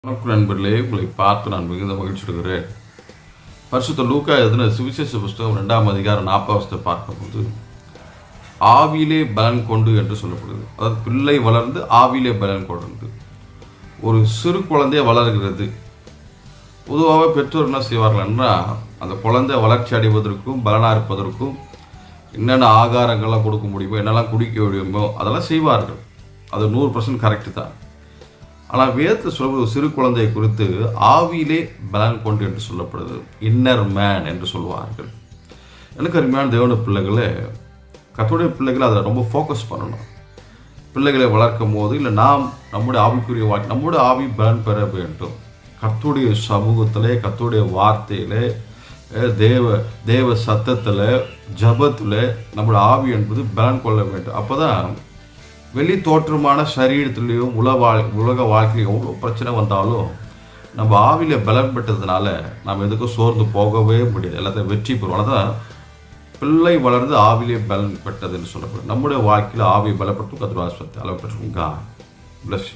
வணக்கம் நண்பர்களே, உங்களை பார்த்து நான் மிகுந்த மகிழ்ச்சி அடைகிறேன். பரிசுத்த லூக்கா எழுதின சுவிசேஷ புஸ்தகம் 2ஆம் அதிகாரம் 40 பார்க்கும்போது ஆவியிலே பலன் கொண்டு என்று சொல்லப்படுது. அதாவது பிள்ளை வளர்ந்து ஆவியிலே பலன் கொண்டு ஒரு சிறு குழந்தைய வளர்கிறது. பொதுவாக பெற்றோர் என்ன செய்வார்கள் என்றால், அந்த குழந்தை வளர்ச்சி அடைவதற்கும் பலனாக இருப்பதற்கும் என்னென்ன ஆகாரங்கள்லாம் கொடுக்க முடியுமோ, என்னெல்லாம் குடிக்க முடியுமோ அதெல்லாம் செய்வார்கள். அது 100% கரெக்டு தான். ஆனால் வேதத்தில் சொல்வது சிறு குழந்தையை குறித்து ஆவியிலே பலன் கொண்டு என்று சொல்லப்படுது. இன்னர் மேன் என்று சொல்வார்கள். எனக்கு அருமையான தேவன பிள்ளைகளே, கர்த்தருடைய பிள்ளைகளை அதில் ரொம்ப ஃபோக்கஸ் பண்ணணும். பிள்ளைகளை வளர்க்கும் போது இல்லை நாம் நம்முடைய ஆவிக்குரிய வாழ்க்கை நம்முடைய ஆவி பலன் பெற வேண்டும். கர்த்தருடைய சமூகத்தில், கர்த்தருடைய வார்த்தையில், தேவ சத்தத்தில், ஜபத்தில் நம்முடைய ஆவி என்பது பலன் கொள்ள வேண்டும். அப்போ தான் வெளி தோற்றமான சரீரத்துலேயும் உலக வாழ்க்கையும் எவ்வளோ பிரச்சனை வந்தாலும் நம்ம ஆவியில் பலம் பெற்றதுனால நம்ம எதுக்கும் சோர்ந்து போகவே முடியாது, எல்லாத்தையும் வெற்றி பெறுவோம். அதான் பிள்ளை வளர்ந்து ஆவிலே பலன் பெற்றதுன்னு சொல்லப்படும். நம்முடைய வாழ்க்கையில் ஆவி பலப்பட்டு கர்த்தருடைய ஆசீர்வாதத்தை அளவு பெற்றுக்கோங்க. Bless you.